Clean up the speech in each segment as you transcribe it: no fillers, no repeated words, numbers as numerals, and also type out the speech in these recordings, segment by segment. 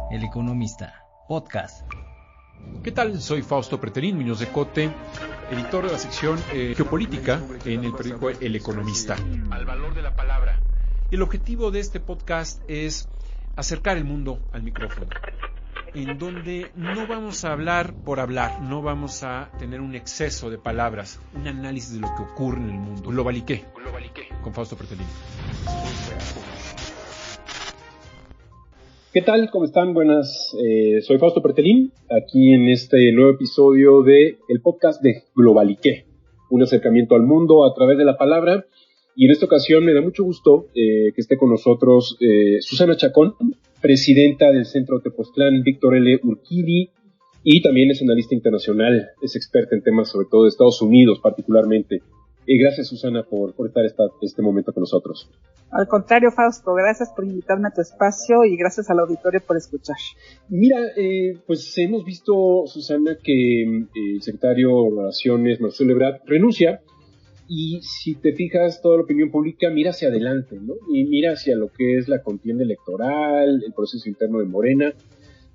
El Economista, podcast. ¿Qué tal? Soy Fausto Pretelín Muñoz de Cote, editor de la sección Geopolítica en el periódico El Economista. Al valor de la palabra. El objetivo de este podcast es acercar el mundo al micrófono, en donde no vamos a hablar por hablar, no vamos a tener un exceso de palabras, un análisis de lo que ocurre en el mundo. Globaliqué, con Fausto Pretelín. ¿Qué tal? ¿Cómo están? Buenas. Soy Fausto Pretelín, aquí en este nuevo episodio de el podcast de Globaliqué, un acercamiento al mundo a través de la palabra. Y en esta ocasión me da mucho gusto que esté con nosotros Susana Chacón, presidenta del Centro Tepoztlán Víctor L. Urquidi, y también es analista internacional, es experta en temas sobre todo de Estados Unidos particularmente. Gracias, Susana, por estar este momento con nosotros. Al contrario, Fausto, gracias por invitarme a tu espacio y gracias al auditorio por escuchar. Mira, pues hemos visto, Susana, que el secretario de Relaciones, Marcelo Ebrard, renuncia, y si te fijas, toda la opinión pública mira hacia adelante, ¿no? Y mira hacia lo que es la contienda electoral, el proceso interno de Morena,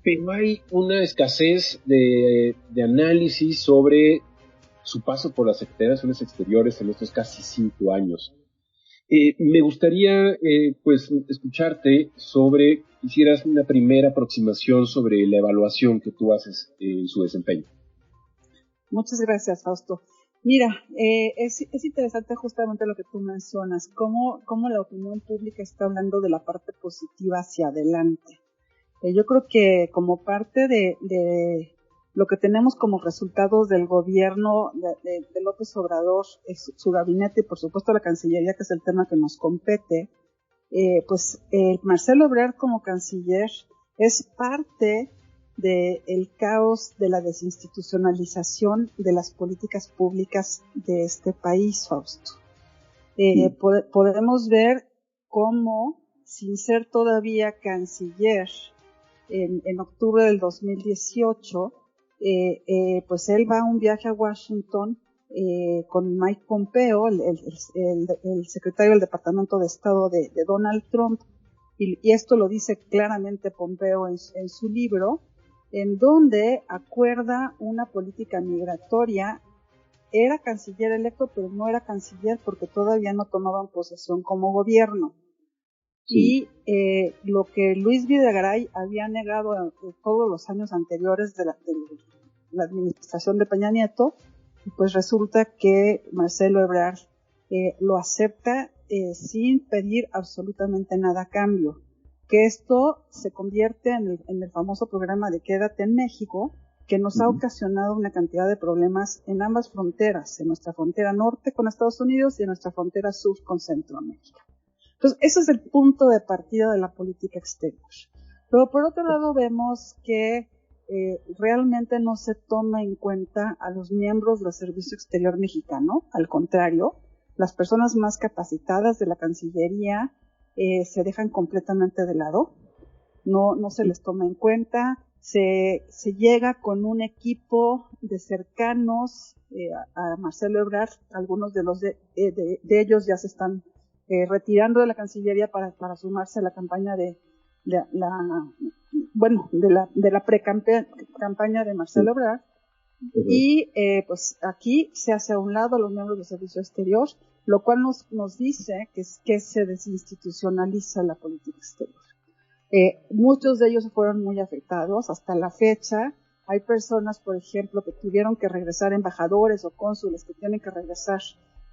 pero hay una escasez de análisis sobre su paso por las Secretaría de Relaciones Exteriores en estos casi 5 años. Me gustaría pues escucharte sobre, hicieras una primera aproximación sobre la evaluación que tú haces en su desempeño. Muchas gracias, Fausto. Mira, es interesante justamente lo que tú mencionas, cómo la opinión pública está hablando de la parte positiva hacia adelante. Yo creo que como parte de lo que tenemos como resultados del gobierno de López Obrador, su gabinete y por supuesto la Cancillería, que es el tema que nos compete, pues Marcelo Ebrard como canciller es parte del caos de la desinstitucionalización de las políticas públicas de este país, Fausto. Podemos ver cómo, sin ser todavía canciller, en octubre del 2018, pues él va a un viaje a Washington con Mike Pompeo, el secretario del Departamento de Estado de Donald Trump, y esto lo dice claramente Pompeo en su libro, en donde acuerda una política migratoria. Era canciller electo, pero no era canciller porque todavía no tomaban posesión como gobierno. Sí. Y lo que Luis Videgaray había negado todos los años anteriores de la administración de Peña Nieto, pues resulta que Marcelo Ebrard lo acepta sin pedir absolutamente nada a cambio. Que esto se convierte en el famoso programa de Quédate en México, que nos ha ocasionado una cantidad de problemas en ambas fronteras, en nuestra frontera norte con Estados Unidos y en nuestra frontera sur con Centroamérica. Entonces, ese es el punto de partida de la política exterior. Pero por otro lado vemos que realmente no se toma en cuenta a los miembros del Servicio Exterior Mexicano. Al contrario, las personas más capacitadas de la Cancillería se dejan completamente de lado. No se les toma en cuenta. Se llega con un equipo de cercanos a Marcelo Ebrard. Algunos de ellos ya se están retirando de la Cancillería para sumarse a la campaña de la pre-campaña de Marcelo Ebrard. Y pues aquí se hace a un lado a los miembros del Servicio Exterior, lo cual nos dice que se desinstitucionaliza la política exterior. Muchos de ellos fueron muy afectados hasta la fecha. Hay personas, por ejemplo, que tuvieron que regresar, embajadores o cónsules que tienen que regresar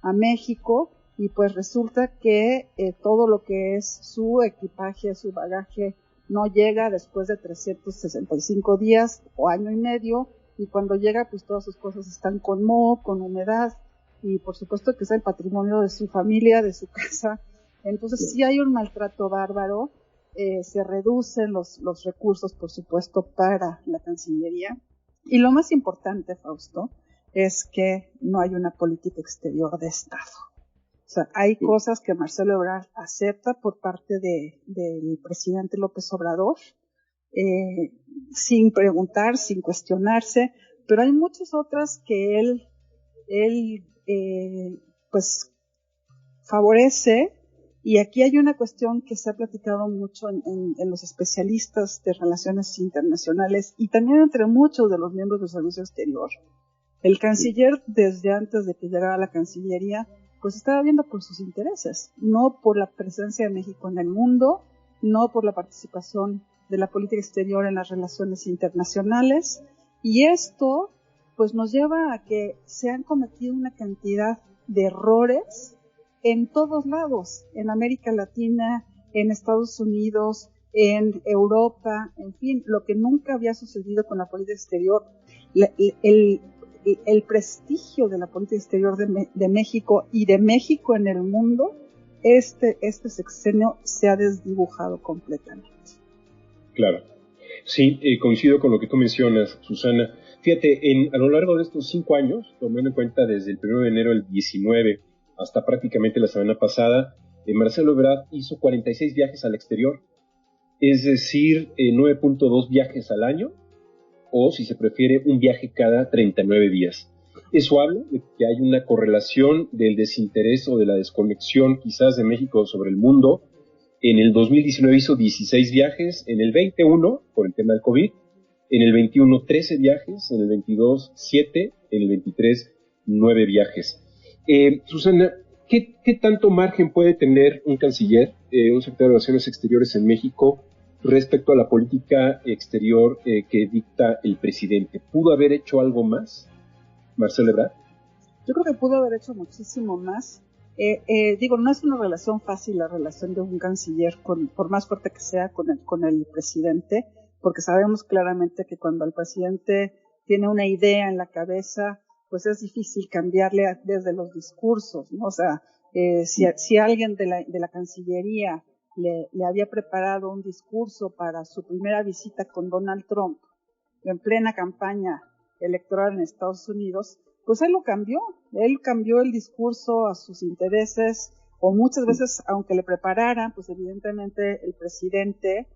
a México, y pues resulta que todo lo que es su equipaje, su bagaje, no llega después de 365 días o año y medio, y cuando llega pues todas sus cosas están con moho, con humedad, y por supuesto que es el patrimonio de su familia, de su casa. Entonces sí hay un maltrato bárbaro, se reducen los recursos, por supuesto, para la Cancillería, y lo más importante, Fausto, es que no hay una política exterior de Estado. O sea, hay cosas que Marcelo Ebrard acepta por parte del presidente López Obrador, sin preguntar, sin cuestionarse, pero hay muchas otras que él pues favorece Y aquí hay una cuestión que se ha platicado mucho en los especialistas de relaciones internacionales y también entre muchos de los miembros del Servicio Exterior. El canciller, desde antes de que llegara a la Cancillería, pues estaba viendo por sus intereses, no por la presencia de México en el mundo, no por la participación de la política exterior en las relaciones internacionales. Y esto, pues nos lleva a que se han cometido una cantidad de errores en todos lados, en América Latina, en Estados Unidos, en Europa, en fin, lo que nunca había sucedido con la política exterior. El prestigio de la política exterior de México y de México en el mundo, este sexenio se ha desdibujado completamente. Claro. Sí, coincido con lo que tú mencionas, Susana. Fíjate, a lo largo de estos 5 años, tomando en cuenta desde el 1 de enero del 19 hasta prácticamente la semana pasada, Marcelo Ebrard hizo 46 viajes al exterior, es decir, 9.2 viajes al año, o si se prefiere, un viaje cada 39 días. Eso habla de que hay una correlación del desinterés o de la desconexión quizás de México sobre el mundo. En el 2019 hizo 16 viajes, en el 21 por el tema del COVID, en el 21 13 viajes, en el 22 7, en el 23 9 viajes. Susana, ¿qué tanto margen puede tener un canciller, un secretario de Relaciones Exteriores en México respecto a la política exterior que dicta el presidente? ¿Pudo haber hecho algo más, Marcelo Ebrard? Yo creo que pudo haber hecho muchísimo más. No es una relación fácil la relación de un canciller, por más fuerte que sea, con el presidente, porque sabemos claramente que cuando el presidente tiene una idea en la cabeza, pues es difícil cambiarle desde los discursos, ¿no? O sea, si alguien de la Cancillería le había preparado un discurso para su primera visita con Donald Trump en plena campaña electoral en Estados Unidos, pues él cambió el discurso a sus intereses, o muchas veces, aunque le prepararan, pues evidentemente el presidente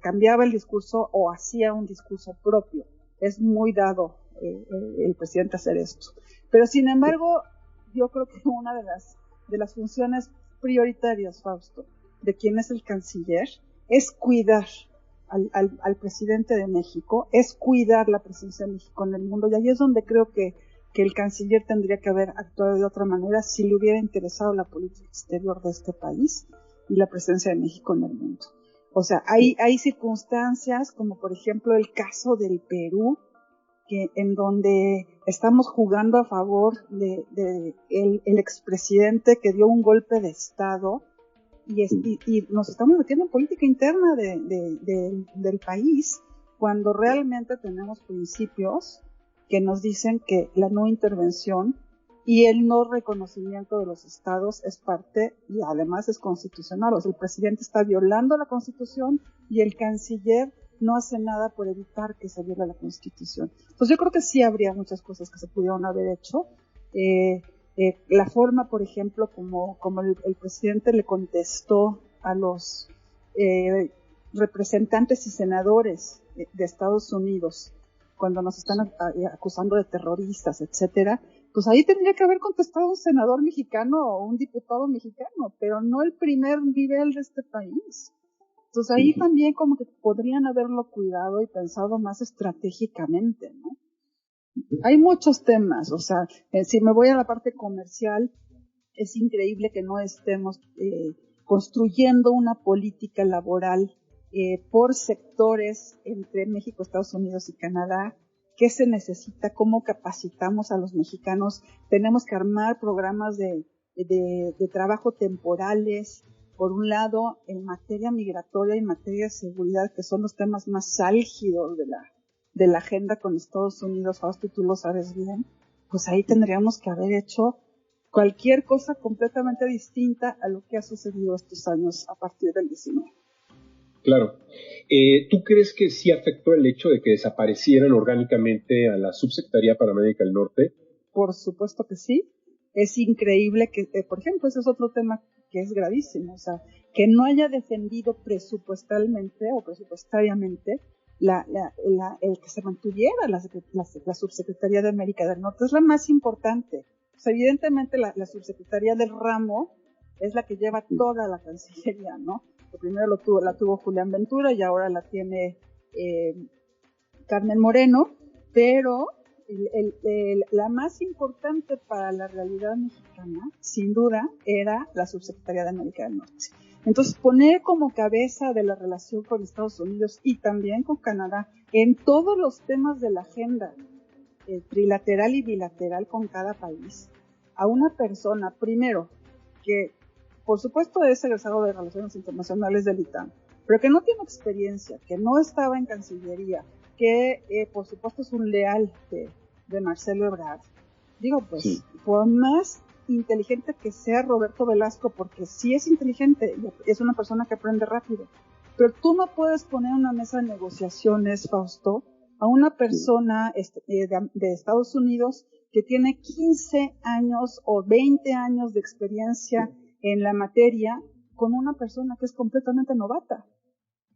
cambiaba el discurso o hacía un discurso propio. Es muy dado el presidente hacer esto. Pero sin embargo, yo creo que una de las funciones prioritarias, Fausto, de quien es el canciller, es cuidar al presidente de México, es cuidar la presencia de México en el mundo, y ahí es donde creo que el canciller tendría que haber actuado de otra manera si le hubiera interesado la política exterior de este país y la presencia de México en el mundo. O sea, hay circunstancias como por ejemplo el caso del Perú, en donde estamos jugando a favor de el expresidente que dio un golpe de Estado, y nos estamos metiendo en política interna del país, cuando realmente tenemos principios que nos dicen que la no intervención y el no reconocimiento de los estados es parte, y además es constitucional. O sea, el presidente está violando la Constitución y el canciller no hace nada por evitar que se viole la Constitución. Pues yo creo que sí habría muchas cosas que se pudieron haber hecho. La forma, por ejemplo, como el presidente le contestó a los representantes y senadores de Estados Unidos cuando nos están acusando de terroristas, etcétera, pues ahí tendría que haber contestado un senador mexicano o un diputado mexicano, pero no el primer nivel de este país. Entonces ahí también como que podrían haberlo cuidado y pensado más estratégicamente, ¿no? Hay muchos temas, o sea, si me voy a la parte comercial, es increíble que no estemos construyendo una política laboral por sectores entre México, Estados Unidos y Canadá. ¿Qué se necesita? ¿Cómo capacitamos a los mexicanos? Tenemos que armar programas de trabajo temporales, por un lado, en materia migratoria y en materia de seguridad, que son los temas más álgidos de la agenda con Estados Unidos, Fausto, y tú lo sabes bien. Pues ahí tendríamos que haber hecho cualquier cosa completamente distinta a lo que ha sucedido estos años a partir del 19. Claro. ¿Tú crees que sí afectó el hecho de que desaparecieran orgánicamente a la Subsecretaría para América del Norte? Por supuesto que sí. Es increíble que, por ejemplo, ese es otro tema que es gravísimo, o sea, que no haya defendido presupuestalmente o presupuestariamente el que se mantuviera la Subsecretaría de América del Norte. Es la más importante. O sea, evidentemente la Subsecretaría del ramo es la que lleva toda la Cancillería, ¿no? Que primero la tuvo Julián Ventura y ahora la tiene Carmen Moreno, pero la más importante para la realidad mexicana, sin duda, era la subsecretaría de América del Norte. Entonces, poner como cabeza de la relación con Estados Unidos y también con Canadá en todos los temas de la agenda trilateral y bilateral con cada país, a una persona, primero, que por supuesto es egresado de Relaciones Internacionales del ITAM, pero que no tiene experiencia, que no estaba en Cancillería, que por supuesto es un leal de Marcelo Ebrard. Digo, pues, sí, por más inteligente que sea Roberto Velasco, porque sí es inteligente, es una persona que aprende rápido, pero tú no puedes poner en una mesa de negociaciones, Fausto, a una persona de Estados Unidos que tiene 15 años o 20 años de experiencia en la materia con una persona que es completamente novata.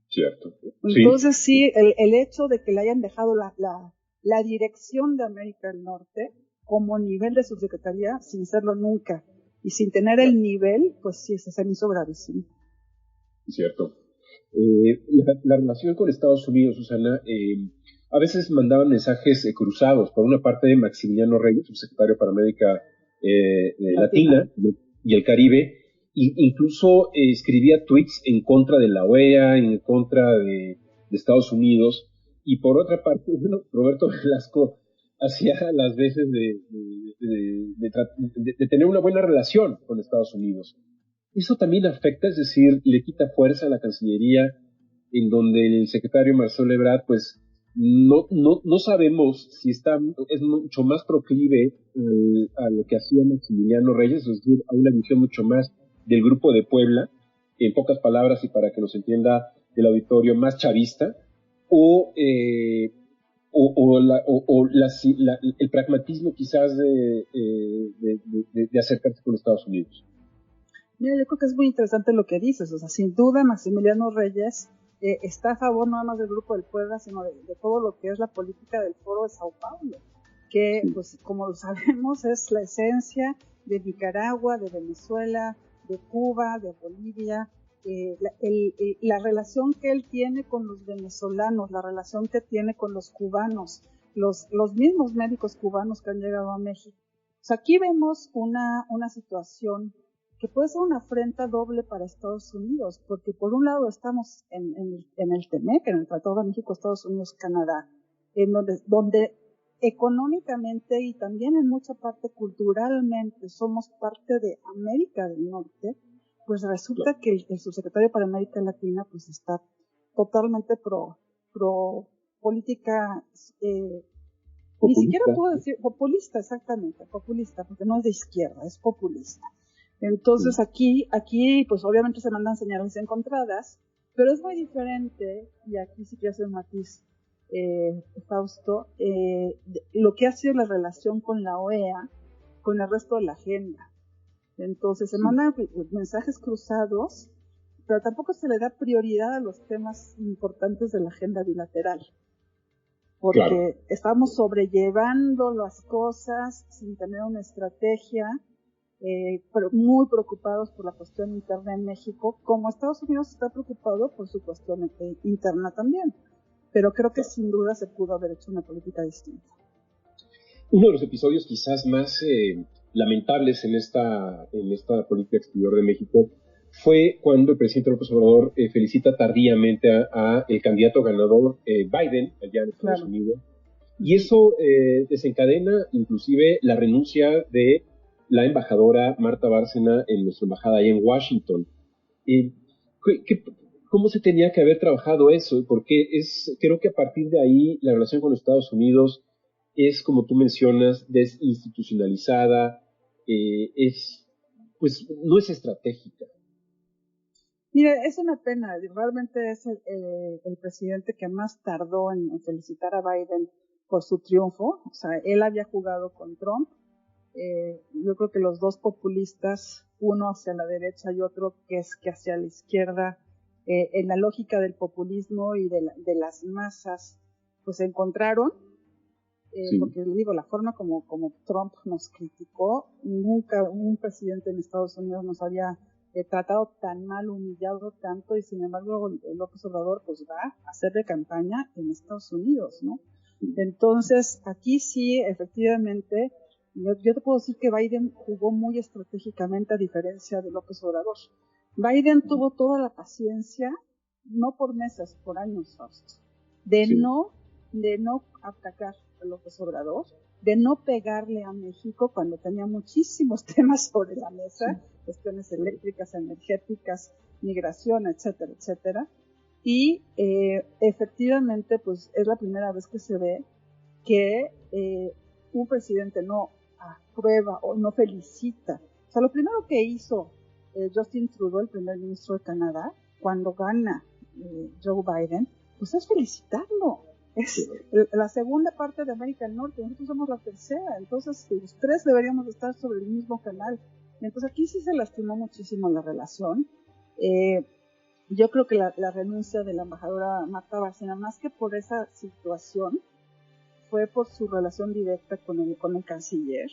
Cierto. Entonces sí, el hecho de que le hayan dejado la dirección de América del Norte como nivel de subsecretaría sin serlo nunca y sin tener el nivel, pues sí, se me hizo gravísimo. Cierto. La relación con Estados Unidos, Susana, a veces mandaban mensajes cruzados. Por una parte, Maximiliano Reyes, subsecretario para América Latina y el Caribe, incluso escribía tweets en contra de la OEA, en contra de Estados Unidos. Y por otra parte, bueno, Roberto Velasco hacía las veces de tener una buena relación con Estados Unidos. Eso también afecta, es decir, le quita fuerza a la Cancillería, en donde el secretario Marcelo Ebrard, pues, no sabemos si es mucho más proclive a lo que hacía Maximiliano Reyes, es decir, a una visión mucho más del Grupo de Puebla, en pocas palabras y para que nos entienda el auditorio, más chavista, o el pragmatismo quizás de acercarse con Estados Unidos. Mira, yo creo que es muy interesante lo que dices, o sea, sin duda Maximiliano Reyes está a favor no nada más del Grupo del Puebla, sino de todo lo que es la política del Foro de Sao Paulo, que, pues, como lo sabemos, es la esencia de Nicaragua, de Venezuela, de Cuba, de Bolivia, la relación que él tiene con los venezolanos, la relación que tiene con los cubanos, los mismos médicos cubanos que han llegado a México. O sea, aquí vemos una situación que puede ser una afrenta doble para Estados Unidos, porque por un lado estamos en el TEMEC, en el Tratado de México, Estados Unidos, Canadá, en donde económicamente y también en mucha parte culturalmente somos parte de América del Norte, pues resulta que el subsecretario para América Latina pues está totalmente pro política, ni siquiera puedo decir populista, exactamente, populista, porque no es de izquierda, es populista. Entonces aquí pues obviamente se mandan señales encontradas, pero es muy diferente, y aquí sí quiero hacer un matiz, Fausto, lo que ha sido la relación con la OEA, con el resto de la agenda. Entonces se mandan mensajes cruzados, pero tampoco se le da prioridad a los temas importantes de la agenda bilateral, porque estamos sobrellevando las cosas sin tener una estrategia, pero muy preocupados por la cuestión interna en México, como Estados Unidos está preocupado por su cuestión interna también. Pero creo que sin duda se pudo haber hecho una política distinta. Uno de los episodios quizás más lamentables en esta política exterior de México fue cuando el presidente López Obrador felicita tardíamente a el candidato ganador Biden allá en Estados Unidos, y eso desencadena inclusive la renuncia de la embajadora Marta Bárcena en nuestra embajada allá en Washington. ¿Cómo se tenía que haber trabajado eso? Porque creo que a partir de ahí la relación con Estados Unidos es, como tú mencionas, desinstitucionalizada, pues no es estratégica. Mira, es una pena, realmente es el presidente que más tardó en felicitar a Biden por su triunfo. O sea, él había jugado con Trump. Yo creo que los dos populistas, uno hacia la derecha y otro que hacia la izquierda, en la lógica del populismo y de las masas, pues se encontraron, porque le digo, la forma como Trump nos criticó, nunca un presidente en Estados Unidos nos había tratado tan mal, humillado tanto, y sin embargo López Obrador pues va a hacer de campaña en Estados Unidos, ¿no? Entonces, aquí sí, efectivamente, yo te puedo decir que Biden jugó muy estratégicamente a diferencia de López Obrador. Biden tuvo toda la paciencia, no por meses, por años, Fausto, de no atacar a López Obrador, de no pegarle a México cuando tenía muchísimos temas sobre la mesa, cuestiones eléctricas, energéticas, migración, etcétera, etcétera. Y efectivamente, pues es la primera vez que se ve que un presidente no aprueba o no felicita. O sea, lo primero que hizo Justin Trudeau, el primer ministro de Canadá, cuando gana Joe Biden, pues es felicitarlo. Es la segunda parte de América del Norte, nosotros somos la tercera, entonces los tres deberíamos estar sobre el mismo canal. Entonces aquí sí se lastimó muchísimo la relación. Yo creo que la renuncia de la embajadora Marta Bárcena, más que por esa situación, fue por su relación directa con el canciller.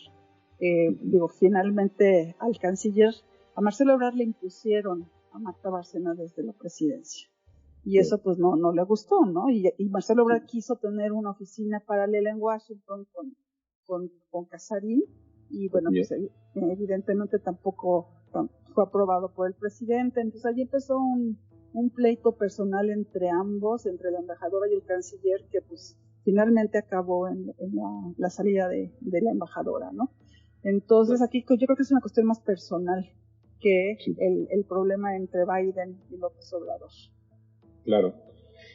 Finalmente al canciller, a Marcelo Ebrard le impusieron a Marta Bárcena desde la presidencia. Y eso pues no le gustó, ¿no? Y Marcelo Ebrard quiso tener una oficina paralela en Washington con Casarín, y bueno, pues evidentemente tampoco fue aprobado por el presidente. Entonces allí empezó un pleito personal entre ambos, entre la embajadora y el canciller, que pues finalmente acabó en la salida de la embajadora, ¿no? Entonces aquí yo creo que es una cuestión más personal que el problema entre Biden y López Obrador. Claro.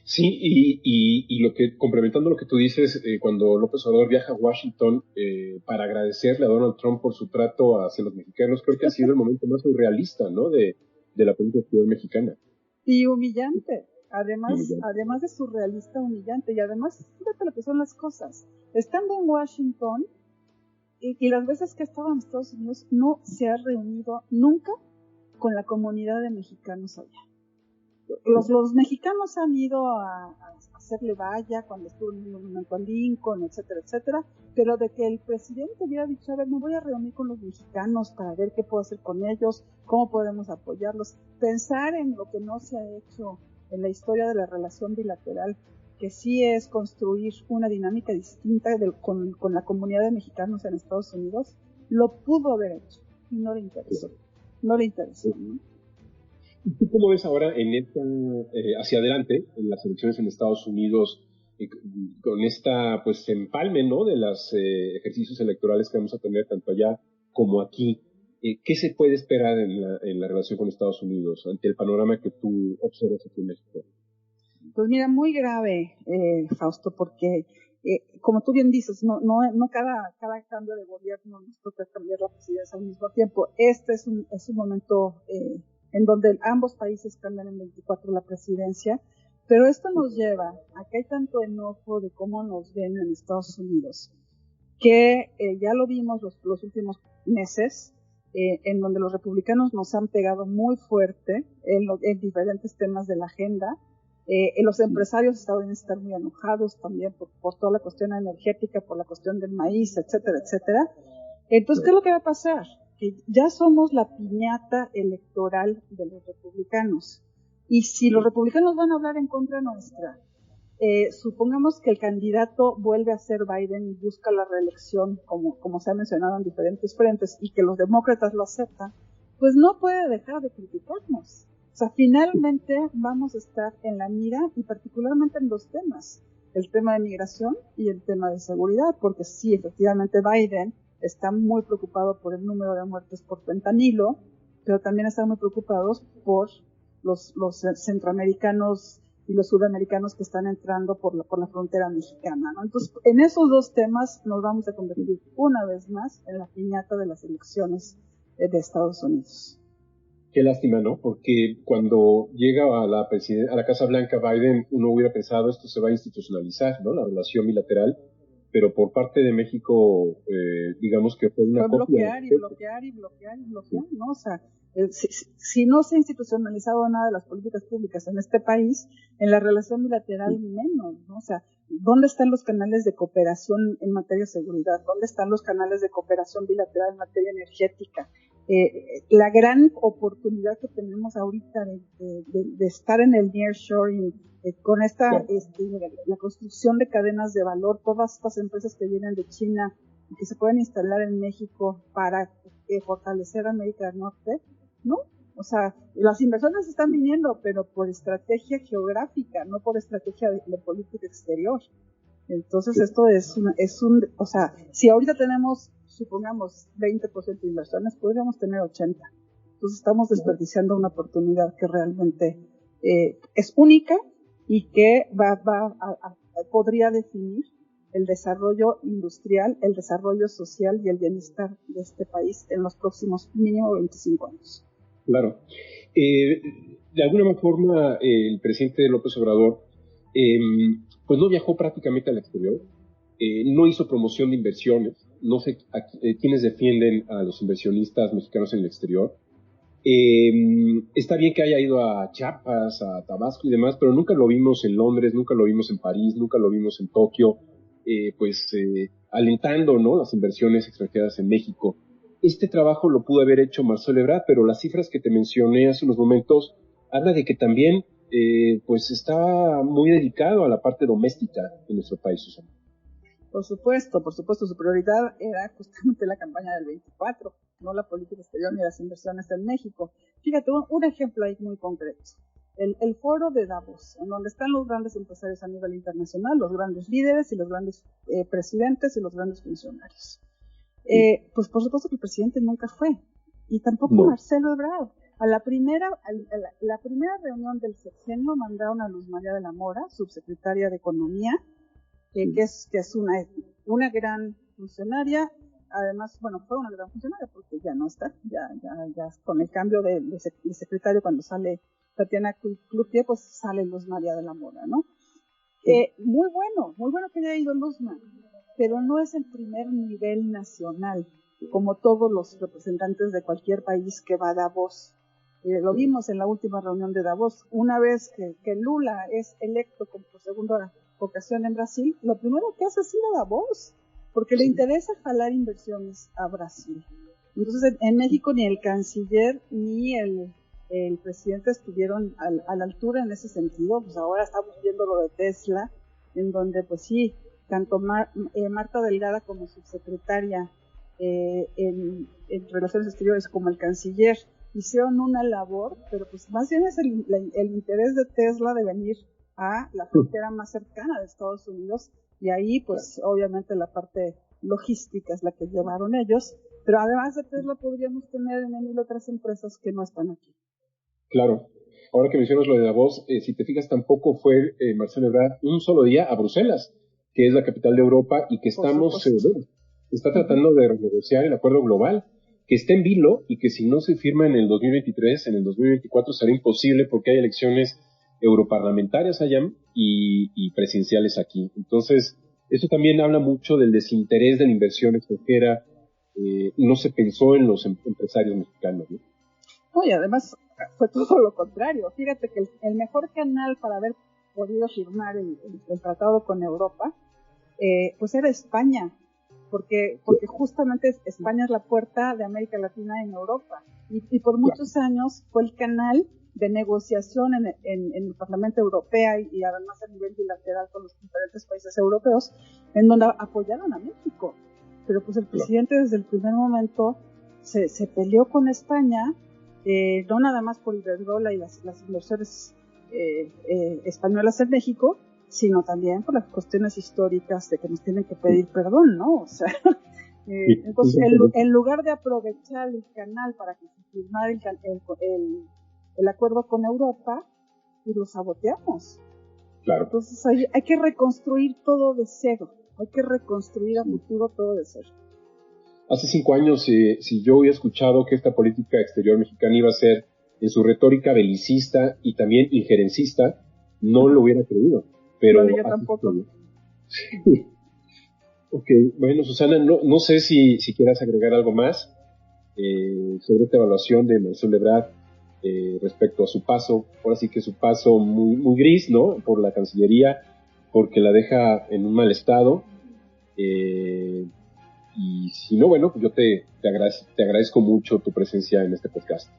Sí, y complementando lo que tú dices, cuando López Obrador viaja a Washington para agradecerle a Donald Trump por su trato hacia los mexicanos, creo que ha sido el momento más surrealista, ¿no?, de la política exterior mexicana. Y humillante, además de surrealista, humillante, y además, fíjate lo que son las cosas. Estando en Washington, y las veces que ha estado en Estados Unidos, no se ha reunido nunca con la comunidad de mexicanos allá. Los mexicanos han ido a hacerle valla cuando estuvo en el monumento a Lincoln, etcétera, etcétera, pero de que el presidente hubiera dicho, a ver, me voy a reunir con los mexicanos para ver qué puedo hacer con ellos, cómo podemos apoyarlos, pensar en lo que no se ha hecho en la historia de la relación bilateral, que sí es construir una dinámica distinta con la comunidad de mexicanos en Estados Unidos, lo pudo haber hecho y no le interesó. ¿No? ¿Y tú cómo ves ahora hacia adelante, en las elecciones en Estados Unidos, con esta pues empalme, ¿no?, de los ejercicios electorales que vamos a tener tanto allá como aquí? ¿Qué se puede esperar en la relación con Estados Unidos ante el panorama que tú observas aquí en México? Pues mira, muy grave, Fausto, porque como tú bien dices, no cada cambio de gobierno nos toca cambiar la presidencia al mismo tiempo. Este es un momento en donde ambos países cambian en 24 la presidencia, pero esto nos lleva a que hay tanto enojo de cómo nos ven en Estados Unidos, que ya lo vimos los últimos meses, en donde los republicanos nos han pegado muy fuerte en diferentes temas de la agenda. Los empresarios estadounidenses están muy enojados también por toda la cuestión energética, por la cuestión del maíz, etcétera, etcétera. Entonces, ¿qué es lo que va a pasar? Que ya somos la piñata electoral de los republicanos. Y si los republicanos van a hablar en contra nuestra, supongamos que el candidato vuelve a ser Biden y busca la reelección, como se ha mencionado en diferentes frentes, y que los demócratas lo aceptan, pues no puede dejar de criticarnos. O sea, finalmente vamos a estar en la mira, y particularmente en dos temas, el tema de migración y el tema de seguridad, porque sí, efectivamente Biden está muy preocupado por el número de muertes por fentanilo, pero también están muy preocupados por los centroamericanos y los sudamericanos que están entrando por la frontera mexicana, ¿no? Entonces, en esos dos temas nos vamos a convertir una vez más en la piñata de las elecciones de Estados Unidos. Qué lástima, ¿no? Porque cuando llega a la Casa Blanca Biden, uno hubiera pensado esto se va a institucionalizar, ¿no?, la relación bilateral, pero por parte de México, digamos que fue una copia. bloquear, ¿no? O sea, si no se ha institucionalizado nada de las políticas públicas en este país, en la relación bilateral menos, ¿no? O sea, ¿Dónde están los canales de cooperación en materia de seguridad? ¿Dónde están los canales de cooperación bilateral en materia energética? La gran oportunidad que tenemos ahorita de estar en el nearshoring, con esta la construcción de cadenas de valor, todas estas empresas que vienen de China y que se pueden instalar en México para fortalecer América del Norte, ¿no? O sea, las inversiones están viniendo, pero por estrategia geográfica, no por estrategia de política exterior. Entonces esto o sea, si ahorita tenemos, supongamos, 20% de inversiones, podríamos tener 80%. Entonces estamos desperdiciando una oportunidad que realmente es única y que podría definir el desarrollo industrial, el desarrollo social y el bienestar de este país en los próximos mínimo 25 años. Claro. De alguna forma, el presidente López Obrador pues no viajó prácticamente al exterior, no hizo promoción de inversiones, no sé quiénes defienden a los inversionistas mexicanos en el exterior. Está bien que haya ido a Chiapas, a Tabasco y demás, pero nunca lo vimos en Londres, nunca lo vimos en París, nunca lo vimos en Tokio, alentando, ¿no?, las inversiones extranjeras en México. Este trabajo lo pudo haber hecho Marcelo Ebrard, pero las cifras que te mencioné hace unos momentos habla de que también pues está muy dedicado a la parte doméstica de nuestro país, Susana. Por supuesto, su prioridad era justamente la campaña del 24, no la política exterior ni las inversiones en México. Fíjate, un ejemplo ahí muy concreto. El foro de Davos, en donde están los grandes empresarios a nivel internacional, los grandes líderes y los grandes presidentes y los grandes funcionarios. Pues por supuesto que el presidente nunca fue, y tampoco Marcelo Ebrard. La primera reunión del sexenio mandaron a Luz María de la Mora, subsecretaria de Economía, que es una gran funcionaria. Además, bueno, fue una gran funcionaria porque ya no está, ya con el cambio de secretario, cuando sale Tatiana Cloutier, pues sale Luz María de la Mora, ¿no? Muy bueno que haya ido Luzma, pero no es el primer nivel nacional, como todos los representantes de cualquier país que va a Davos. Lo vimos en la última reunión de Davos. Una vez que Lula es electo por segunda ocasión en Brasil, lo primero que hace es ir a Davos, porque le interesa jalar inversiones a Brasil. Entonces, en México ni el canciller ni el presidente estuvieron a la altura en ese sentido. Pues ahora estamos viendo lo de Tesla, en donde pues sí, tanto Marta Delgado como subsecretaria en Relaciones Exteriores como el canciller hicieron una labor, pero pues más bien es el interés de Tesla de venir a la frontera más cercana de Estados Unidos, y ahí pues obviamente la parte logística es la que llevaron ellos, pero además de Tesla podríamos tener en 1000 otras empresas que no están aquí. Claro. Ahora que mencionas lo de Davos, si te fijas, tampoco fue Marcelo Ebrard un solo día a Bruselas, que es la capital de Europa, y que está tratando de renegociar el acuerdo global, que está en vilo y que si no se firma en el 2023, en el 2024 será imposible porque hay elecciones europarlamentarias allá y presidenciales aquí. Entonces, eso también habla mucho del desinterés de la inversión extranjera. No se pensó en los empresarios mexicanos, ¿no? No, y además fue todo lo contrario. Fíjate que el mejor canal para haber podido firmar el tratado con Europa, pues era España, porque justamente España es la puerta de América Latina en Europa, y por muchos años fue el canal de negociación en el Parlamento Europeo y además a nivel bilateral con los diferentes países europeos, en donde apoyaron a México. Pero pues el presidente desde el primer momento se peleó con España, no nada más por Iberdrola y las inversiones españolas en México, sino también por las cuestiones históricas de que nos tienen que pedir perdón, ¿no? O sea, entonces en lugar de aprovechar el canal para que se firmara el acuerdo con Europa, y lo saboteamos. Claro. Entonces hay que reconstruir todo de cero, hay que reconstruir a futuro todo de cero. Hace 5 años, si yo hubiera escuchado que esta política exterior mexicana iba a ser en su retórica belicista y también injerencista, no lo hubiera creído. Pero yo tampoco. Ok, bueno, Susana, no sé si quieras agregar algo más sobre esta evaluación de Marcelo Ebrard respecto a su paso, ahora sí que su paso muy, muy gris, ¿no?, por la Cancillería, porque la deja en un mal estado. Y si no, bueno, pues yo te agradezco mucho tu presencia en este podcast.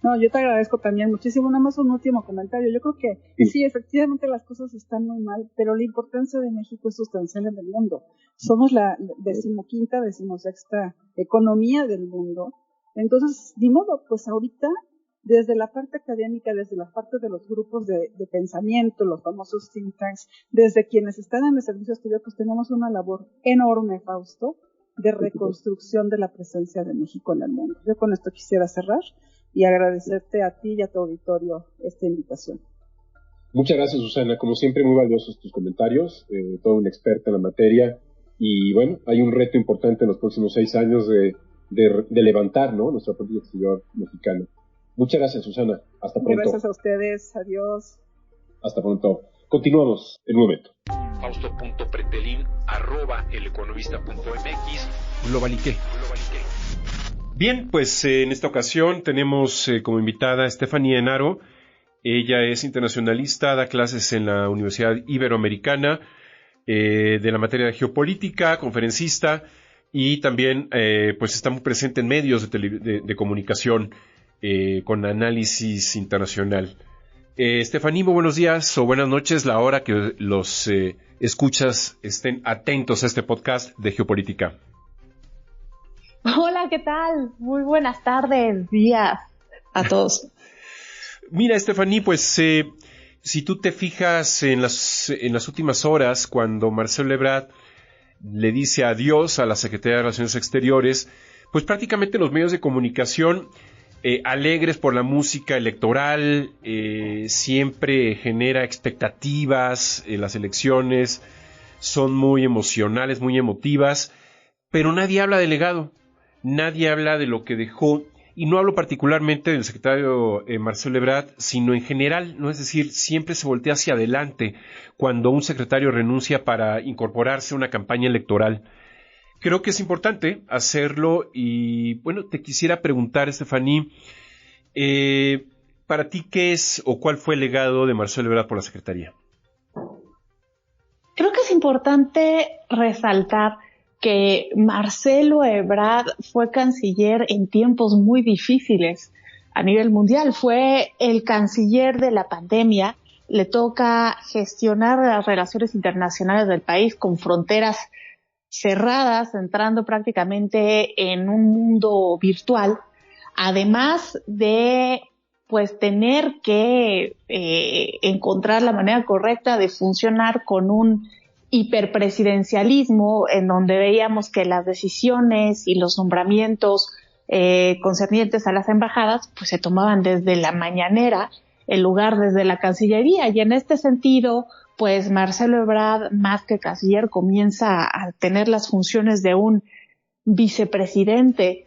No, yo te agradezco también muchísimo. Nada más un último comentario. Yo creo que sí, efectivamente las cosas están muy mal, pero la importancia de México es sustancial en el mundo. Somos la 15ª, 16ª economía del mundo. Entonces, de modo, pues ahorita, desde la parte académica, desde la parte de los grupos de pensamiento, los famosos think tanks, desde quienes están en el servicio exterior, pues tenemos una labor enorme, Fausto, de reconstrucción de la presencia de México en el mundo. Yo con esto quisiera cerrar y agradecerte a ti y a tu auditorio esta invitación. Muchas gracias, Susana. Como siempre, muy valiosos tus comentarios, toda una experta en la materia. Y bueno, hay un reto importante en los próximos 6 años de levantar, ¿no?, nuestra política exterior mexicana. Muchas gracias, Susana. Hasta pronto. Gracias a ustedes. Adiós. Hasta pronto. Continuamos en un momento. Fausto.pretelín@eleconomista.mx. Globaliqué. Bien, pues en esta ocasión tenemos como invitada a Estefanía Enaro. Ella es internacionalista, da clases en la Universidad Iberoamericana de la materia de geopolítica, conferencista y también pues está muy presente en medios de comunicación con análisis internacional. Estefanía, muy buenos días o buenas noches, la hora que los escuchas estén atentos a este podcast de geopolítica. Hola, ¿qué tal? Muy buenas tardes, días a todos. Mira, Estefanía, pues si tú te fijas en las últimas horas, cuando Marcelo Ebrard le dice adiós a la Secretaría de Relaciones Exteriores, pues prácticamente los medios de comunicación alegres por la música electoral, siempre genera expectativas, las elecciones son muy emocionales, muy emotivas, pero nadie habla del legado, nadie habla de lo que dejó, y no hablo particularmente del secretario Marcelo Ebrard, sino en general, ¿no? Es decir, siempre se voltea hacia adelante cuando un secretario renuncia para incorporarse a una campaña electoral. Creo que es importante hacerlo y, bueno, te quisiera preguntar, Estefanía, para ti, ¿qué es o cuál fue el legado de Marcelo Ebrard por la Secretaría? Creo que es importante resaltar que Marcelo Ebrard fue canciller en tiempos muy difíciles a nivel mundial. Fue el canciller de la pandemia, le toca gestionar las relaciones internacionales del país con fronteras cerradas, entrando prácticamente en un mundo virtual, además de pues tener que encontrar la manera correcta de funcionar con un hiperpresidencialismo en donde veíamos que las decisiones y los nombramientos concernientes a las embajadas pues se tomaban desde la mañanera en lugar desde la Cancillería, y en este sentido pues Marcelo Ebrard, más que canciller, comienza a tener las funciones de un vicepresidente,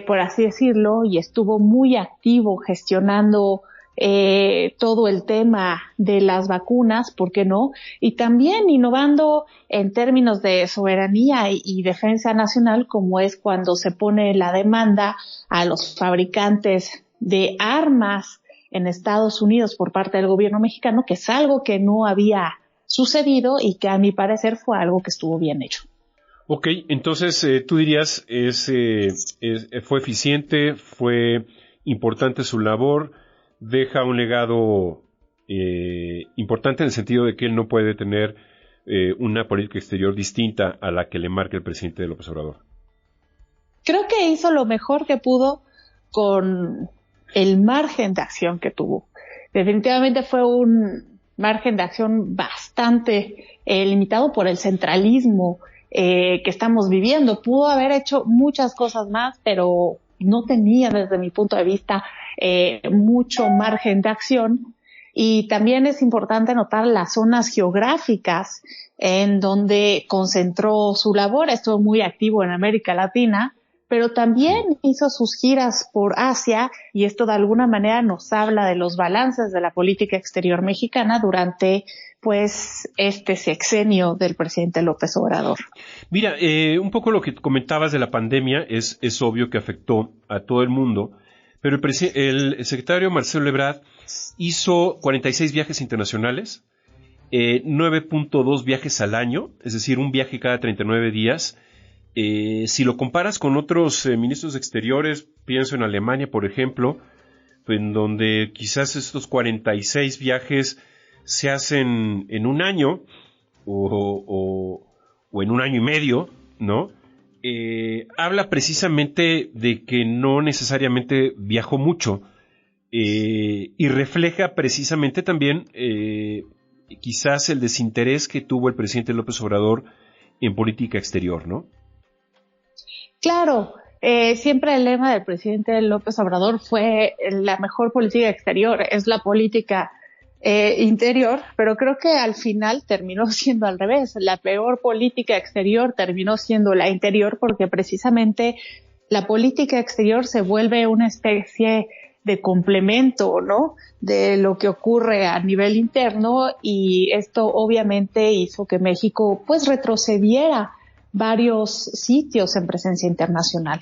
por así decirlo, y estuvo muy activo gestionando todo el tema de las vacunas, ¿por qué no? Y también innovando en términos de soberanía y defensa nacional, como es cuando se pone la demanda a los fabricantes de armas en Estados Unidos por parte del gobierno mexicano, que es algo que no había sucedido y que a mi parecer fue algo que estuvo bien hecho. Ok, entonces tú dirías fue eficiente, fue importante su labor, deja un legado importante en el sentido de que él no puede tener una política exterior distinta a la que le marca el presidente López Obrador. Creo que hizo lo mejor que pudo con el margen de acción que tuvo. Definitivamente fue un margen de acción bastante limitado por el centralismo que estamos viviendo. Pudo haber hecho muchas cosas más, pero no tenía, desde mi punto de vista, mucho margen de acción. Y también es importante notar las zonas geográficas en donde concentró su labor. Estuvo muy activo en América Latina, pero también hizo sus giras por Asia, y esto de alguna manera nos habla de los balances de la política exterior mexicana durante pues este sexenio del presidente López Obrador. Mira, un poco lo que comentabas de la pandemia es obvio que afectó a todo el mundo, pero el secretario Marcelo Ebrard hizo 46 viajes internacionales 9.2 viajes al año, es decir, un viaje cada 39 días. Si lo comparas con otros ministros de Exteriores, pienso en Alemania, por ejemplo, en donde quizás estos 46 viajes se hacen en un año o en un año y medio, ¿no? Habla precisamente de que no necesariamente viajó mucho y refleja precisamente también quizás el desinterés que tuvo el presidente López Obrador en política exterior, ¿no? Claro, siempre el lema del presidente López Obrador fue la mejor política exterior, es la política interior, pero creo que al final terminó siendo al revés. La peor política exterior terminó siendo la interior, porque precisamente la política exterior se vuelve una especie de complemento, ¿no?, de lo que ocurre a nivel interno, y esto obviamente hizo que México pues retrocediera varios sitios en presencia internacional.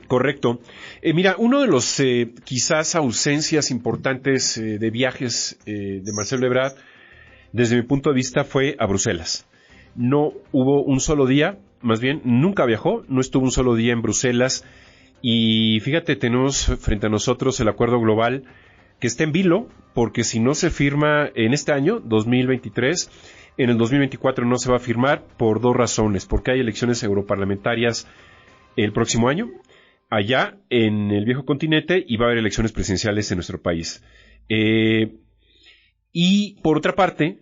Correcto. Mira, uno de los quizás ausencias importantes de viajes de Marcelo Ebrard, desde mi punto de vista, fue a Bruselas. No hubo un solo día, más bien nunca viajó, no estuvo un solo día en Bruselas. Y fíjate, tenemos frente a nosotros el acuerdo global que está en vilo, porque si no se firma en este año, 2023, en el 2024 no se va a firmar por dos razones. Porque hay elecciones europarlamentarias el próximo año, allá en el viejo continente, y va a haber elecciones presidenciales en nuestro país. Y por otra parte,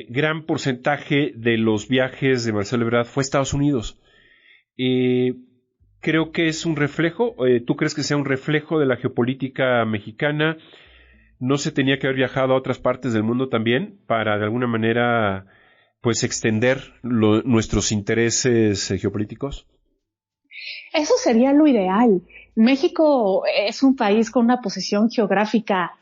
gran porcentaje de los viajes de Marcelo Ebrard fue a Estados Unidos. Creo que es un reflejo. ¿Tú crees que sea un reflejo de la geopolítica mexicana? ¿No se tenía que haber viajado a otras partes del mundo también para de alguna manera pues extender nuestros intereses geopolíticos? Eso sería lo ideal. México es un país con una posición geográfica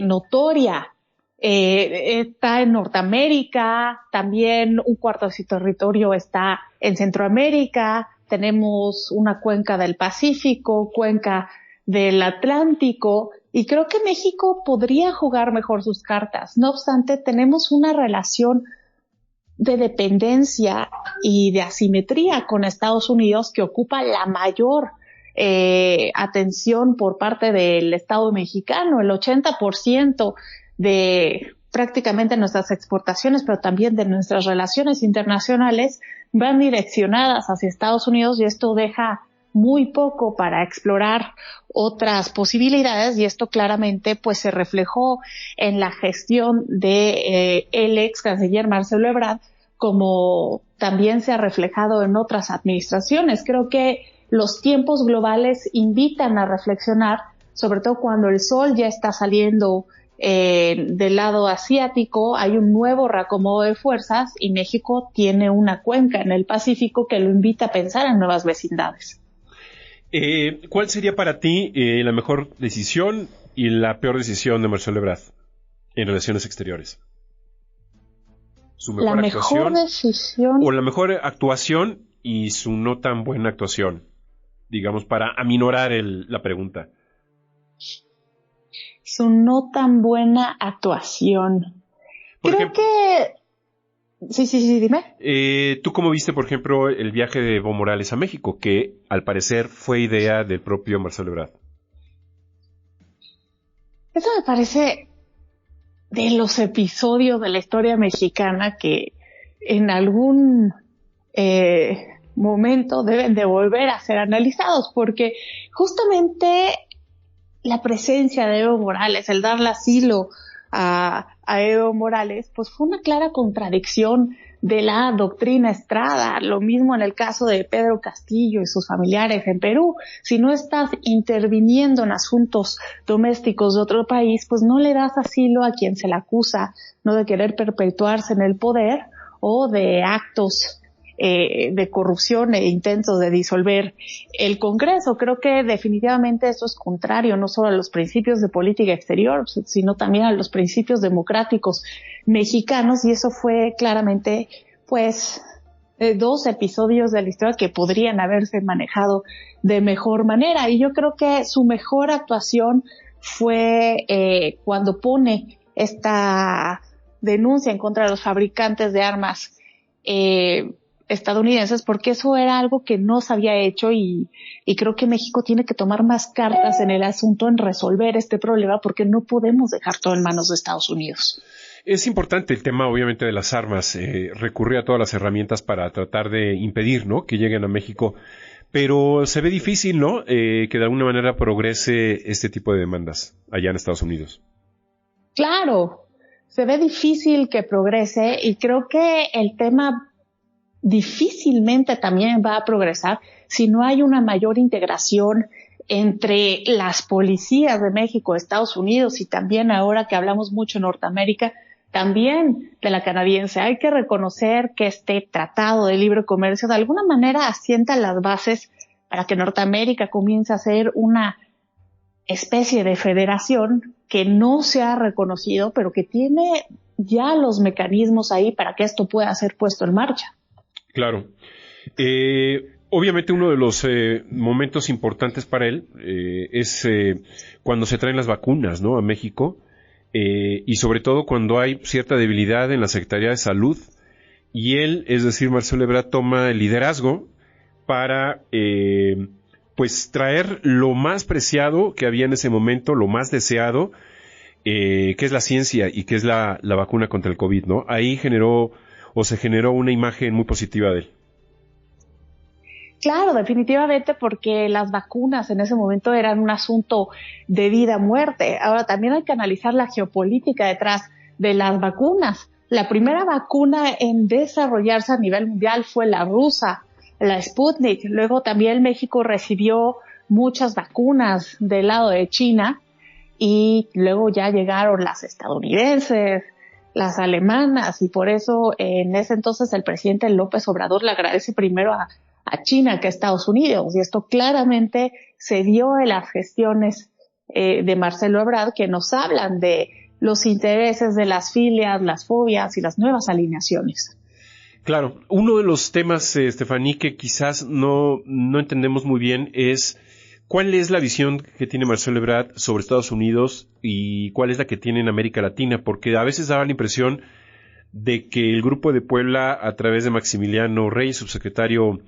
notoria. Está en Norteamérica, también un cuarto de su territorio está en Centroamérica. Tenemos una cuenca del Pacífico, cuenca del Atlántico, y creo que México podría jugar mejor sus cartas. No obstante, tenemos una relación de dependencia y de asimetría con Estados Unidos que ocupa la mayor atención por parte del Estado mexicano. El 80% de prácticamente nuestras exportaciones, pero también de nuestras relaciones internacionales, van direccionadas hacia Estados Unidos, y esto deja muy poco para explorar otras posibilidades, y esto claramente pues se reflejó en la gestión de el ex canciller Marcelo Ebrard, como también se ha reflejado en otras administraciones. Creo que los tiempos globales invitan a reflexionar, sobre todo cuando el sol ya está saliendo del lado asiático. Hay un nuevo reacomodo de fuerzas y México tiene una cuenca en el Pacífico que lo invita a pensar en nuevas vecindades. ¿Cuál sería para ti la mejor decisión y la peor decisión de Marcelo Ebrard en relaciones exteriores? ¿Su mejor la actuación mejor decisión o la mejor actuación y su no tan buena actuación? Digamos, para aminorar la pregunta. Su no tan buena actuación. Creo que... Sí, dime. ¿Tú cómo viste, por ejemplo, el viaje de Evo Morales a México, que al parecer fue idea del propio Marcelo Ebrard? Eso me parece de los episodios de la historia mexicana que en algún momento deben de volver a ser analizados, porque justamente la presencia de Evo Morales, el darle asilo a Evo Morales, pues fue una clara contradicción de la doctrina Estrada. Lo mismo en el caso de Pedro Castillo y sus familiares en Perú. Si no estás interviniendo en asuntos domésticos de otro país, pues no le das asilo a quien se le acusa, no de querer perpetuarse en el poder o de actos de corrupción e intentos de disolver el Congreso. Creo que definitivamente eso es contrario no solo a los principios de política exterior, sino también a los principios democráticos mexicanos, y eso fue claramente pues dos episodios de la historia que podrían haberse manejado de mejor manera. Y yo creo que su mejor actuación fue cuando pone esta denuncia en contra de los fabricantes de armas estadounidenses, porque eso era algo que no se había hecho y creo que México tiene que tomar más cartas en el asunto en resolver este problema, porque no podemos dejar todo en manos de Estados Unidos. Es importante el tema, obviamente, de las armas, recurrir a todas las herramientas para tratar de impedir, ¿no?, que lleguen a México, pero se ve difícil, ¿no?, que de alguna manera progrese este tipo de demandas allá en Estados Unidos. Claro, se ve difícil que progrese y creo que el tema difícilmente también va a progresar si no hay una mayor integración entre las policías de México, Estados Unidos y también, ahora que hablamos mucho en Norteamérica, también de la canadiense. Hay que reconocer que este tratado de libre comercio de alguna manera asienta las bases para que Norteamérica comience a ser una especie de federación que no se ha reconocido, pero que tiene ya los mecanismos ahí para que esto pueda ser puesto en marcha. Claro. Obviamente uno de los momentos importantes para él es cuando se traen las vacunas, ¿no?, a México, y sobre todo cuando hay cierta debilidad en la Secretaría de Salud, y él, es decir, Marcelo Ebrard, toma el liderazgo para pues traer lo más preciado que había en ese momento, lo más deseado, que es la ciencia y que es la vacuna contra el COVID, ¿no? Ahí se generó una imagen muy positiva de él. Claro, definitivamente, porque las vacunas en ese momento eran un asunto de vida o muerte. Ahora también hay que analizar la geopolítica detrás de las vacunas. La primera vacuna en desarrollarse a nivel mundial fue la rusa, la Sputnik. Luego también México recibió muchas vacunas del lado de China y luego ya llegaron las estadounidenses, las alemanas, y por eso en ese entonces el presidente López Obrador le agradece primero a China que a Estados Unidos, y esto claramente se dio en las gestiones de Marcelo Ebrard, que nos hablan de los intereses de las filias, las fobias y las nuevas alineaciones. Claro, uno de los temas, Estefaní, que quizás no entendemos muy bien es cuál es la visión que tiene Marcelo Ebrard sobre Estados Unidos y cuál es la que tiene en América Latina, porque a veces daba la impresión de que el Grupo de Puebla, a través de Maximiliano Reyes, subsecretario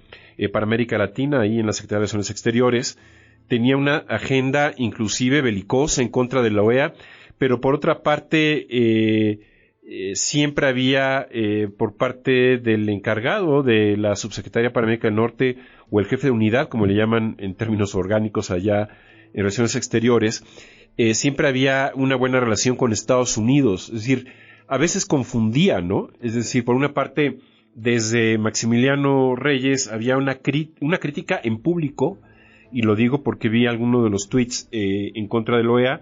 para América Latina, ahí en la Secretaría de Relaciones Exteriores, tenía una agenda inclusive belicosa en contra de la OEA, pero por otra parte siempre había por parte del encargado de la subsecretaria para América del Norte, o el jefe de unidad, como le llaman en términos orgánicos allá en Relaciones Exteriores, siempre había una buena relación con Estados Unidos. Es decir, a veces confundía, ¿no? Es decir, por una parte, desde Maximiliano Reyes había una crítica en público, y lo digo porque vi alguno de los tweets en contra de la OEA,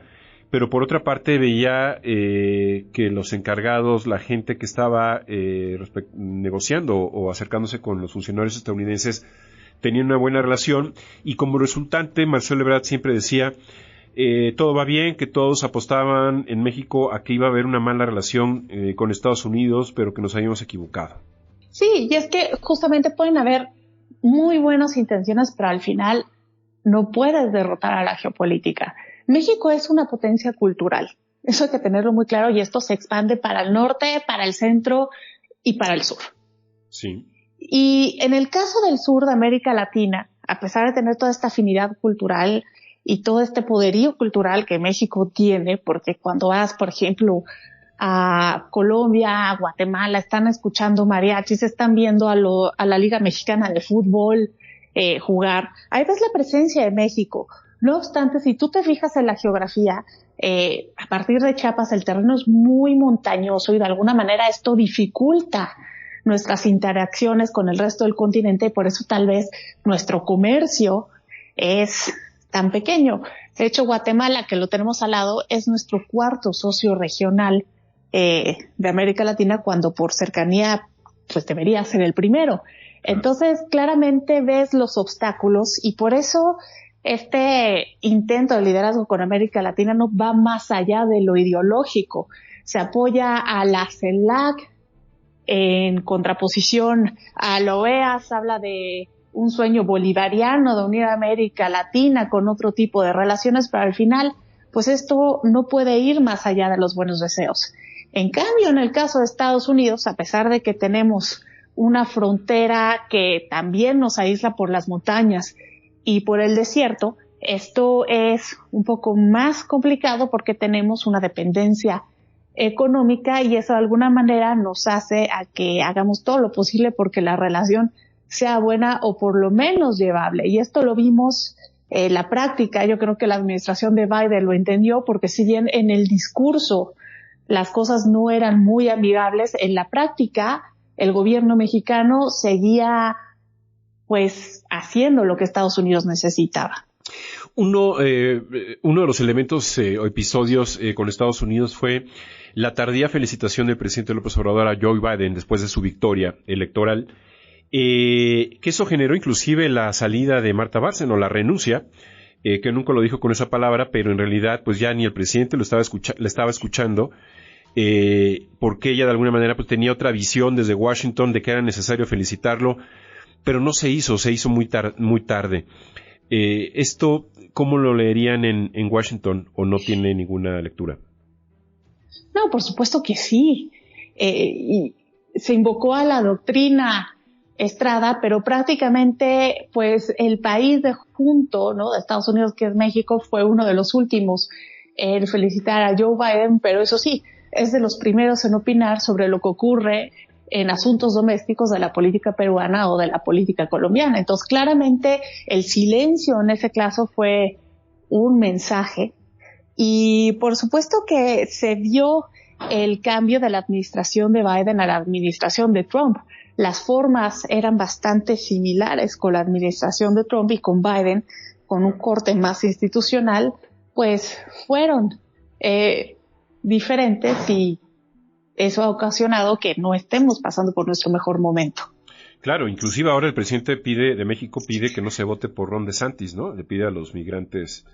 pero por otra parte veía que los encargados, la gente que estaba negociando o acercándose con los funcionarios estadounidenses, tenían una buena relación, y como resultante Marcelo Ebrard siempre decía todo va bien, que todos apostaban en México a que iba a haber una mala relación con Estados Unidos, pero que nos habíamos equivocado. Sí, y es que justamente pueden haber muy buenas intenciones, pero al final no puedes derrotar a la geopolítica. México es una potencia cultural, eso hay que tenerlo muy claro, y esto se expande para el norte, para el centro y para el sur. Sí. Y en el caso del sur de América Latina, a pesar de tener toda esta afinidad cultural y todo este poderío cultural que México tiene, porque cuando vas, por ejemplo, a Colombia, a Guatemala, están escuchando mariachis, están viendo a la Liga Mexicana de Fútbol jugar. Ahí ves la presencia de México. No obstante, si tú te fijas en la geografía, a partir de Chiapas el terreno es muy montañoso y de alguna manera esto dificulta nuestras interacciones con el resto del continente, y por eso tal vez nuestro comercio es tan pequeño. De hecho, Guatemala, que lo tenemos al lado, es nuestro cuarto socio regional de América Latina, cuando por cercanía pues debería ser el primero. Entonces, claramente ves los obstáculos, y por eso este intento de liderazgo con América Latina no va más allá de lo ideológico. Se apoya a la CELAC en contraposición a la OEA, se habla de un sueño bolivariano de unir a América Latina con otro tipo de relaciones, pero al final, pues esto no puede ir más allá de los buenos deseos. En cambio, en el caso de Estados Unidos, a pesar de que tenemos una frontera que también nos aísla por las montañas y por el desierto, esto es un poco más complicado porque tenemos una dependencia económica y eso de alguna manera nos hace a que hagamos todo lo posible porque la relación sea buena o por lo menos llevable. Y esto lo vimos en la práctica. Yo creo que la administración de Biden lo entendió porque si bien en el discurso las cosas no eran muy amigables, en la práctica el gobierno mexicano seguía pues haciendo lo que Estados Unidos necesitaba. Uno de los elementos o episodios con Estados Unidos fue la tardía felicitación del presidente López Obrador a Joe Biden después de su victoria electoral, que eso generó inclusive la salida de Martha Bárcena, la renuncia, que nunca lo dijo con esa palabra, pero en realidad pues ya ni el presidente le estaba escuchando, porque ella de alguna manera pues tenía otra visión desde Washington de que era necesario felicitarlo, pero no se hizo muy tarde. ¿Esto cómo lo leerían en Washington o no tiene ninguna lectura? No, por supuesto que sí. Y se invocó a la doctrina Estrada, pero prácticamente pues el país de junto, ¿no?, de Estados Unidos, que es México, fue uno de los últimos en felicitar a Joe Biden, pero eso sí, es de los primeros en opinar sobre lo que ocurre en asuntos domésticos de la política peruana o de la política colombiana. Entonces, claramente, el silencio en ese caso fue un mensaje. Y por supuesto que se dio el cambio de la administración de Biden a la administración de Trump. Las formas eran bastante similares con la administración de Trump y con Biden, con un corte más institucional, pues fueron diferentes y eso ha ocasionado que no estemos pasando por nuestro mejor momento. Claro, inclusive ahora el presidente de México pide que no se vote por Ron DeSantis, ¿no? Le pide a los migrantes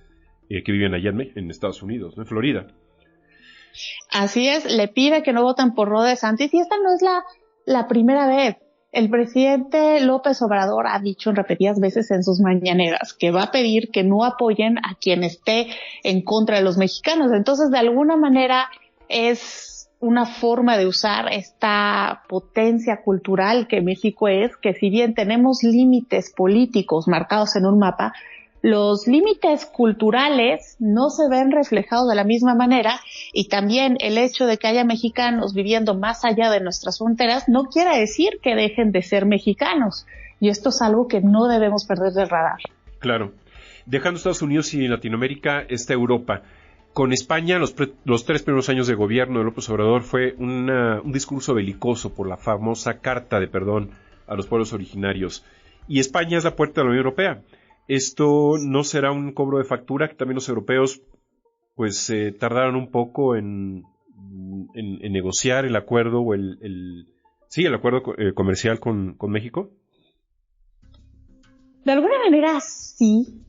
que viven allá en Estados Unidos, ¿no?, en Florida. Así es, le pide que no voten por Ron DeSantis y esta no es la primera vez. El presidente López Obrador ha dicho en repetidas veces en sus mañaneras que va a pedir que no apoyen a quien esté en contra de los mexicanos. Entonces, de alguna manera es una forma de usar esta potencia cultural que México es, que si bien tenemos límites políticos marcados en un mapa, los límites culturales no se ven reflejados de la misma manera y también el hecho de que haya mexicanos viviendo más allá de nuestras fronteras no quiere decir que dejen de ser mexicanos. Y esto es algo que no debemos perder de radar. Claro. Dejando Estados Unidos y Latinoamérica, está Europa. Con España, los 3 primeros años de gobierno de López Obrador fue un discurso belicoso por la famosa carta de perdón a los pueblos originarios. Y España es la puerta de la Unión Europea. ¿Esto no será un cobro de factura que también los europeos pues tardaron un poco en negociar el acuerdo o el acuerdo comercial con México? De alguna manera sí,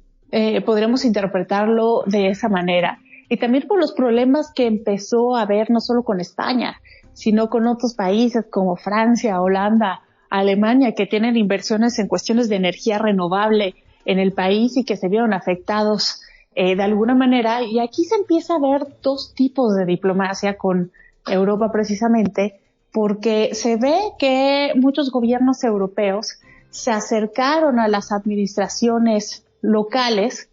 podremos interpretarlo de esa manera. Y también por los problemas que empezó a haber no solo con España, sino con otros países como Francia, Holanda, Alemania, que tienen inversiones en cuestiones de energía renovable en el país y que se vieron afectados de alguna manera. Y aquí se empieza a ver dos tipos de diplomacia con Europa precisamente, porque se ve que muchos gobiernos europeos se acercaron a las administraciones locales,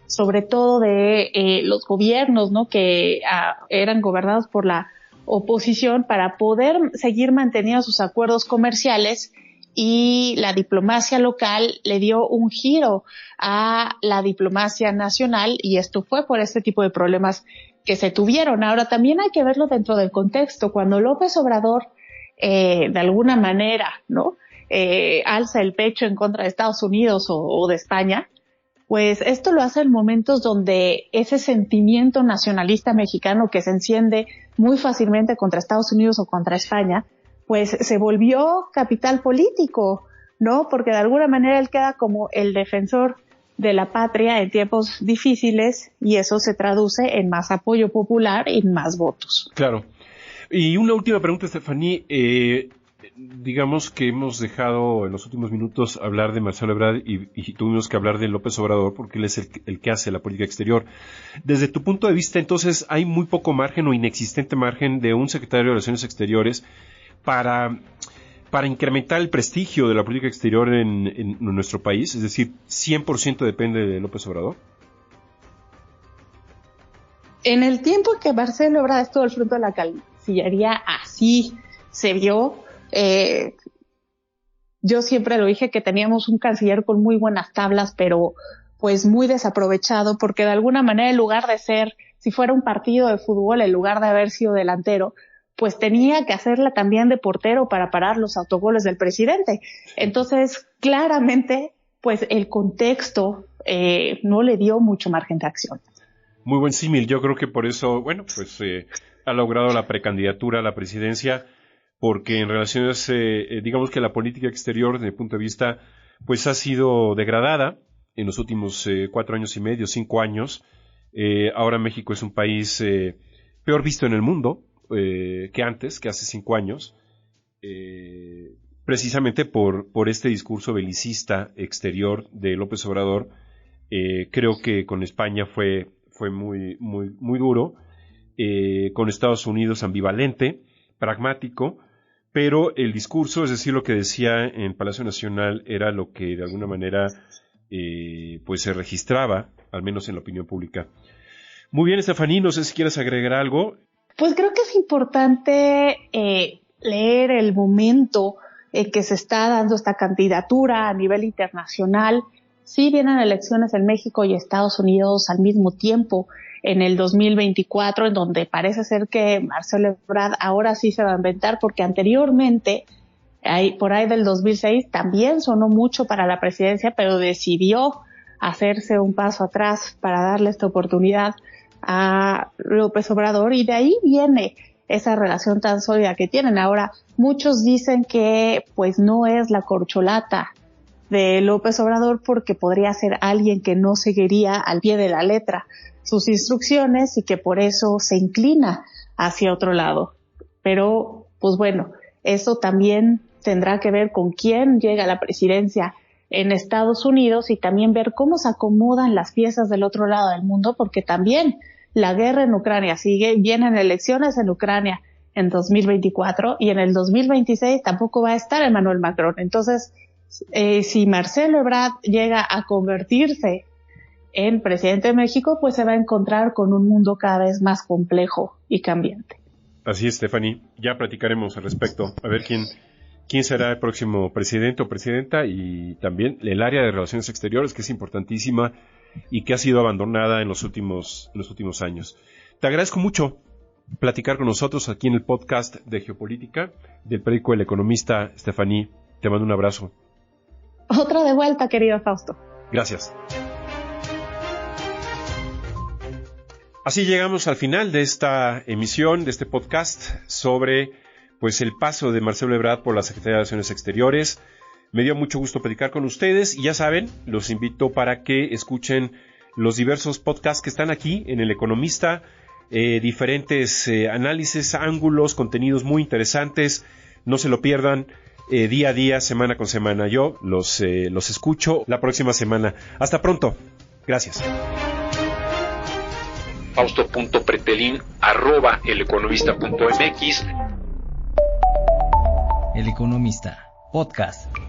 sobre todo de los gobiernos, ¿no?, que eran gobernados por la oposición, para poder seguir manteniendo sus acuerdos comerciales, y la diplomacia local le dio un giro a la diplomacia nacional y esto fue por este tipo de problemas que se tuvieron. Ahora también hay que verlo dentro del contexto. Cuando López Obrador de alguna manera, ¿no?, alza el pecho en contra de Estados Unidos o de España, pues esto lo hace en momentos donde ese sentimiento nacionalista mexicano que se enciende muy fácilmente contra Estados Unidos o contra España, pues se volvió capital político, ¿no? Porque de alguna manera él queda como el defensor de la patria en tiempos difíciles y eso se traduce en más apoyo popular y en más votos. Claro. Y una última pregunta, Estefanía. digamos que hemos dejado en los últimos minutos hablar de Marcelo Ebrard y tuvimos que hablar de López Obrador porque él es el que hace la política exterior. Desde tu punto de vista, entonces, hay muy poco margen o inexistente margen de un secretario de Relaciones Exteriores para incrementar el prestigio de la política exterior en nuestro país, es decir, 100% depende de López Obrador. En el tiempo que Marcelo Ebrard estuvo al frente de la Cancillería, así se vio. Yo siempre lo dije que teníamos un canciller con muy buenas tablas, pero pues muy desaprovechado, porque de alguna manera, en lugar de ser, si fuera un partido de fútbol, en lugar de haber sido delantero, pues tenía que hacerla también de portero para parar los autogoles del presidente. Entonces, claramente, pues el contexto no le dio mucho margen de acción. Muy buen símil. Yo creo que por eso, bueno, pues ha logrado la precandidatura a la presidencia, porque en relaciones, digamos que la política exterior, desde mi punto de vista, pues ha sido degradada en los últimos 4 años y medio, 5 años. Ahora México es un país peor visto en el mundo que antes, que hace 5 años, precisamente por este discurso belicista exterior de López Obrador. Creo que con España fue muy, muy, muy duro, con Estados Unidos ambivalente, pragmático, pero el discurso, es decir, lo que decía en Palacio Nacional, era lo que de alguna manera pues se registraba, al menos en la opinión pública. Muy bien, Estefaní, no sé si quieres agregar algo. Pues creo que es importante leer el momento en que se está dando esta candidatura a nivel internacional. Sí vienen elecciones en México y Estados Unidos al mismo tiempo en el 2024, en donde parece ser que Marcelo Ebrard ahora sí se va a inventar, porque anteriormente, por ahí del 2006, también sonó mucho para la presidencia, pero decidió hacerse un paso atrás para darle esta oportunidad a López Obrador, y de ahí viene esa relación tan sólida que tienen. Ahora, muchos dicen que pues no es la corcholata de López Obrador, porque podría ser alguien que no seguiría al pie de la letra sus instrucciones y que por eso se inclina hacia otro lado. Pero, pues bueno, eso también tendrá que ver con quién llega a la presidencia en Estados Unidos y también ver cómo se acomodan las piezas del otro lado del mundo, porque también la guerra en Ucrania sigue, vienen elecciones en Ucrania en 2024 y en el 2026 tampoco va a estar Emmanuel Macron. Entonces, si Marcelo Ebrard llega a convertirse en presidente de México, pues se va a encontrar con un mundo cada vez más complejo y cambiante. Así es, Estefaní. Ya platicaremos al respecto. A ver quién será el próximo presidente o presidenta, y también el área de relaciones exteriores, que es importantísima y que ha sido abandonada en los últimos años. Te agradezco mucho platicar con nosotros aquí en el podcast de Geopolítica del periódico El Economista. Estefaní, te mando un abrazo. Otra de vuelta, querido Fausto. Gracias. Así llegamos al final de esta emisión, de este podcast sobre pues el paso de Marcelo Ebrard por la Secretaría de Relaciones Exteriores. Me dio mucho gusto platicar con ustedes y ya saben, los invito para que escuchen los diversos podcasts que están aquí en El Economista, diferentes análisis, ángulos, contenidos muy interesantes. No se lo pierdan. Día a día, semana con semana. Yo los escucho la próxima semana. Hasta pronto. Gracias. Fausto.pretelín@eleconomista.mx. El Economista, podcast.